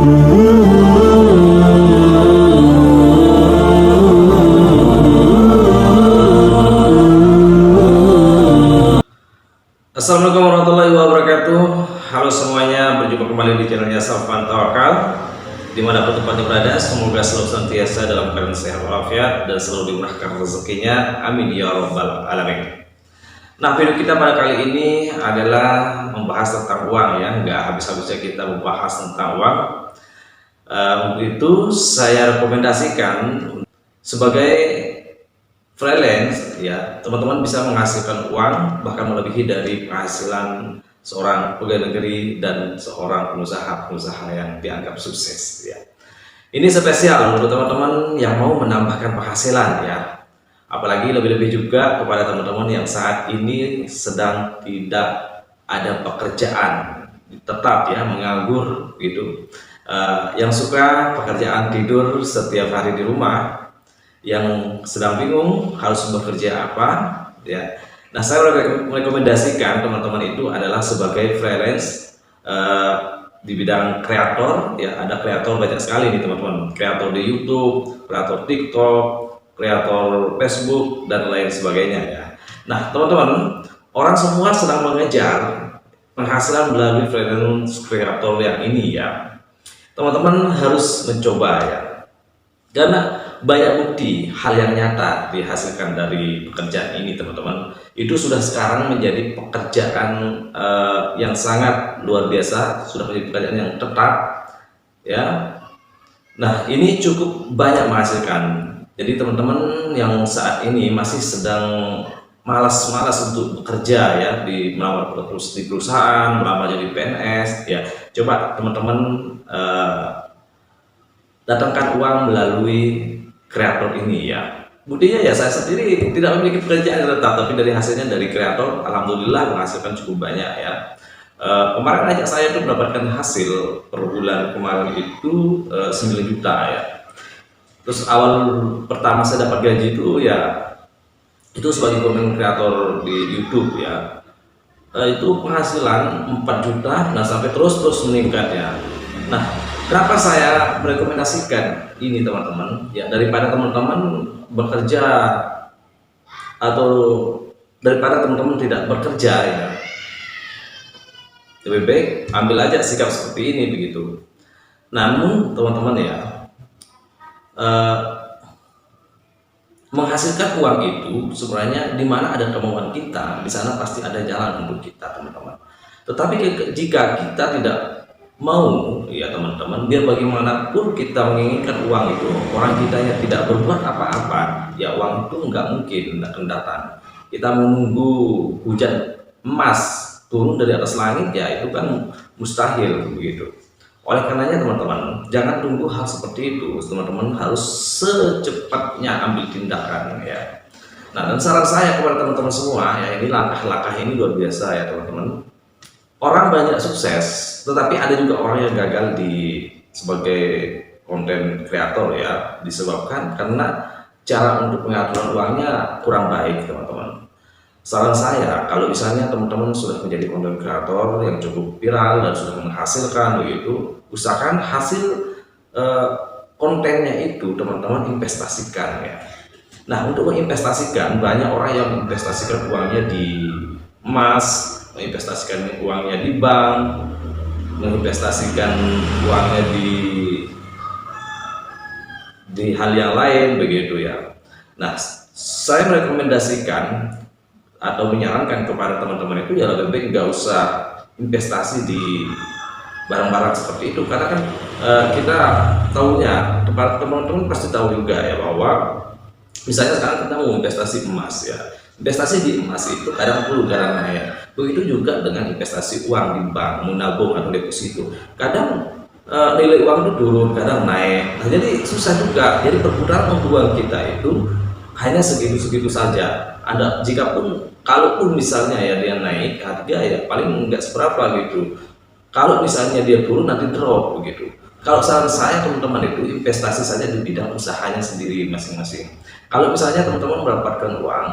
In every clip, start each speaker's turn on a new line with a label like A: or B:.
A: Assalamualaikum warahmatullahi wabarakatuh. Halo semuanya, berjumpa kembali di channelnya Safwan Tawakal. Dimanapun tempatnya berada, semoga selalu senantiasa dalam keadaan sehat walafiat dan selalu dimurahkan rezekinya. Amin ya rabbal alamin. Nah, video kita pada kali ini adalah membahas tentang uang ya. Nggak habis-habisnya kita membahas tentang uang. Untuk itu saya rekomendasikan sebagai freelance ya, teman-teman bisa menghasilkan uang bahkan melebihi dari penghasilan seorang pegawai negeri dan seorang pengusaha yang dianggap sukses ya. Ini spesial untuk teman-teman yang mau menambahkan penghasilan ya. Apalagi lebih-lebih juga kepada teman-teman yang saat ini sedang tidak ada pekerjaan tetap ya, menganggur gitu. Yang suka pekerjaan tidur setiap hari di rumah, yang sedang bingung harus bekerja apa ya. Nah, saya merekomendasikan teman-teman itu adalah sebagai freelance di bidang kreator ya. Ada kreator banyak sekali nih teman-teman, kreator di YouTube, kreator TikTok, kreator Facebook dan lain sebagainya ya. Nah teman-teman, orang semua sedang mengejar penghasilan melalui freelance kreator yang ini ya. Teman-teman harus mencoba ya, karena banyak bukti hal yang nyata dihasilkan dari pekerjaan ini teman-teman. Itu sudah sekarang menjadi pekerjaan yang sangat luar biasa, sudah menjadi pekerjaan yang tetap ya. Nah, ini cukup banyak menghasilkan. Jadi teman-teman yang saat ini masih sedang malas-malas untuk bekerja ya, di melamar terus di perusahaan, melamar jadi PNS ya, coba teman-teman datangkan uang melalui kreator ini ya. Buktinya ya, saya sendiri tidak memiliki pekerjaan yang tetap, tapi dari hasilnya dari kreator alhamdulillah menghasilkan cukup banyak ya. Kemarin aja saya tuh mendapatkan hasil per bulan kemarin itu 9 juta ya. Terus awal pertama saya dapat gaji itu ya, itu sebagai konten kreator di YouTube ya. Itu penghasilan 4 juta, nah sampai terus meningkat ya. Nah, kenapa saya merekomendasikan ini teman-teman ya, daripada teman-teman bekerja atau daripada teman-teman tidak bekerja ya, lebih baik ambil aja sikap seperti ini begitu. Namun teman-teman ya, menghasilkan uang itu sebenarnya di mana ada kemauan kita, di sana pasti ada jalan untuk kita teman-teman. Tetapi jika kita tidak mau ya teman-teman, biar bagaimanapun kita menginginkan uang itu, orang kitanya tidak berbuat apa-apa ya, uang itu nggak mungkin datang. Kita menunggu hujan emas turun dari atas langit ya, itu kan mustahil begitu. Oleh karenanya teman-teman, jangan tunggu hal seperti itu. Teman-teman harus secepatnya ambil tindakan ya. Nah, dan saran saya kepada teman-teman semua ya, ini langkah-langkah ini luar biasa ya teman-teman. Orang banyak sukses, tetapi ada juga orang yang gagal sebagai konten kreator ya, disebabkan karena cara untuk pengaturan uangnya kurang baik teman-teman. Saran saya, kalau misalnya teman-teman sudah menjadi konten kreator yang cukup viral dan sudah menghasilkan begitu, usahakan hasil kontennya itu teman-teman investasikan ya. Nah, untuk menginvestasikan, banyak orang yang menginvestasikan uangnya di emas, menginvestasikan uangnya di bank, menginvestasikan uangnya di hal yang lain begitu ya. Nah, saya merekomendasikan atau menyarankan kepada teman-teman itu ya, lebih baik nggak usah investasi di barang-barang seperti itu, karena kan kita tahunya, teman-teman pasti tahu juga ya, bahwa misalnya sekarang kita mau investasi emas ya, investasi di emas itu kadang turun kadang naik. Begitu juga dengan investasi uang di bank, menabung atau deposito, kadang nilai uang itu turun kadang naik. Nah, jadi susah juga, jadi perputaran uang kita itu hanya segitu-segitu saja. Ada kalaupun misalnya ya dia naik harga ya paling nggak seberapa gitu. Kalau misalnya dia turun nanti drop begitu. Kalau saran saya teman-teman itu investasi saja di bidang usahanya sendiri masing-masing. Kalau misalnya teman-teman mendapatkan uang,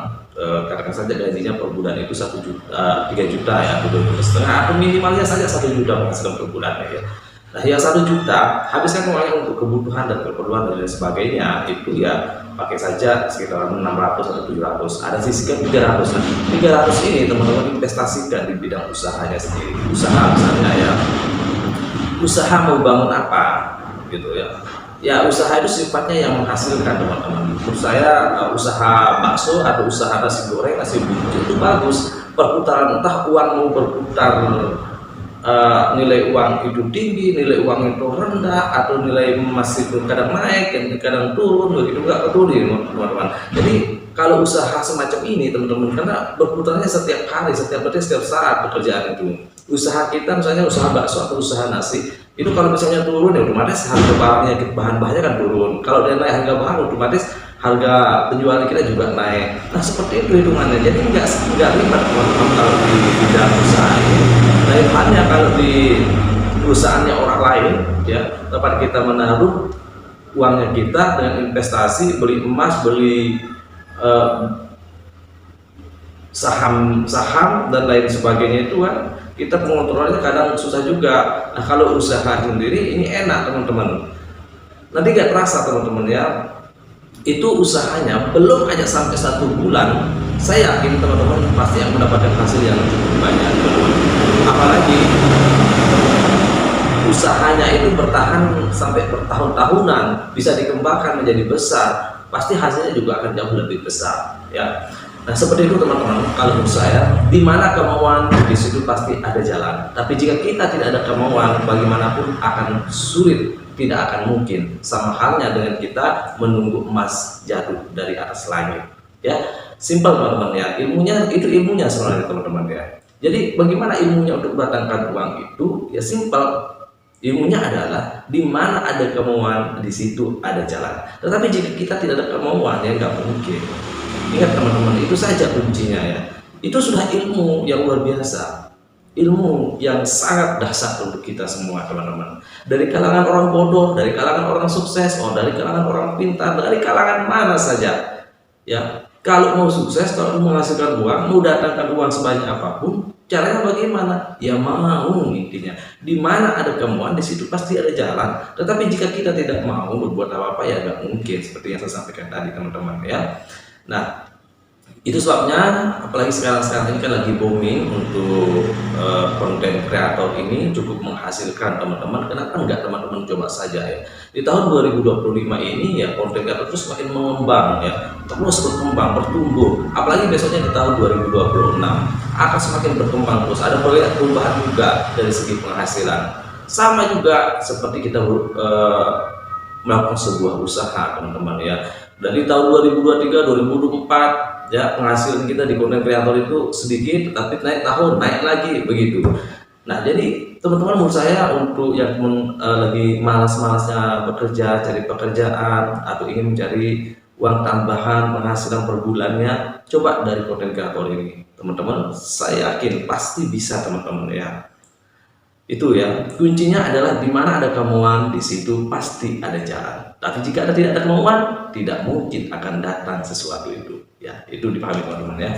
A: katakan saja gajinya per bulan itu 1 juta, 3 juta ya, 2,5 juta, atau minimalnya saja 1 juta penghasilan per bulan ya. Nah, yang 1 juta habiskan uangnya untuk kebutuhan dan keperluan dan lain sebagainya, itu ya pakai saja sekitar 600 atau 700. Ada sisihkan 300. Nah, 300 ini teman-teman investasikan di bidang usahanya sendiri. Usaha misalnya ya, usaha mau bangun apa gitu ya. Ya usaha itu sifatnya yang menghasilkan teman-teman. Menurut saya usaha bakso atau usaha nasi goreng, nasi bungkus itu bagus. Perputaran, entah uang mau berputar, nilai uang itu tinggi, nilai uang itu rendah, atau nilai emas itu kadang naik, kadang turun, begitu nggak peduli teman-teman. Jadi kalau usaha semacam ini teman-teman, karena berputarnya setiap hari, setiap detik, setiap saat pekerjaan itu. Usaha kita misalnya usaha bakso atau usaha nasi, itu kalau misalnya turun ya otomatis harga barangnya, bahan-bahannya kan turun. Kalau dia naik harga bahan, otomatis harga penjualan kita juga naik. Nah seperti itu hitungannya. Jadi nggak ribet teman-teman kalau di bidang usaha ini. Lain halnya kalau di perusahaannya orang lain, ya tempat kita menaruh uangnya kita dengan investasi, beli emas, beli saham dan lain sebagainya, itu kan kita pengontrolannya kadang susah juga. Nah kalau usaha sendiri ini enak teman-teman, nanti gak terasa teman-teman ya, itu usahanya belum aja sampai 1 bulan, saya yakin teman-teman pasti yang mendapatkan hasil yang cukup banyak teman-teman. Apalagi usahanya itu bertahan sampai bertahun-tahunan, bisa dikembangkan menjadi besar, pasti hasilnya juga akan jauh lebih besar ya. Nah seperti itu teman-teman, kalau menurut saya, di mana kemauan di situ pasti ada jalan. Tapi jika kita tidak ada kemauan, bagaimanapun akan sulit, tidak akan mungkin. Sama halnya dengan kita menunggu emas jatuh dari atas langit. Ya, simpel teman-teman ya. Ilmunya itu ilmunya sebenarnya teman-teman ya. Jadi bagaimana ilmunya untuk mendatangkan uang itu? Ya simpel. Ilmunya adalah di mana ada kemauan, di situ ada jalan. Tetapi jika kita tidak ada kemauan, ya nggak mungkin. Ingat teman-teman, itu saja kuncinya ya. Itu sudah ilmu yang luar biasa, ilmu yang sangat dahsyat untuk kita semua teman-teman. Dari kalangan orang bodoh, dari kalangan orang sukses, dari kalangan orang pintar, dari kalangan mana saja ya. Kalau mau sukses, kalau mau menghasilkan uang, mau datangkan uang sebanyak apapun, caranya bagaimana? Ya mau, intinya. Di mana ada kemauan, di situ pasti ada jalan. Tetapi jika kita tidak mau berbuat apa-apa, ya nggak mungkin. Seperti yang saya sampaikan tadi teman-teman ya. Nah, itu sebabnya apalagi sekarang ini kan lagi booming untuk konten kreator ini cukup menghasilkan teman-teman. Kenapa enggak teman-teman coba saja ya. Di tahun 2025 ini ya konten kreator terus semakin mengembang ya, terus berkembang, bertumbuh. Apalagi besoknya di tahun 2026 akan semakin berkembang terus. Ada perubahan juga dari segi penghasilan. Sama juga seperti kita melakukan sebuah usaha teman-teman ya. Dari tahun 2023, 2024 ya penghasilan kita di konten kreator itu sedikit, tetapi naik lagi begitu. Nah jadi teman-teman, menurut saya untuk yang lagi malas-malasnya bekerja, cari pekerjaan atau ingin mencari uang tambahan penghasilan per bulannya, coba dari konten kreator ini teman-teman. Saya yakin pasti bisa teman-teman ya. Itu ya, kuncinya adalah di mana ada kemauan, di situ pasti ada jalan. Tapi jika tidak ada kemauan, tidak mungkin akan datang sesuatu itu. Ya, itu dipahami teman-teman ya.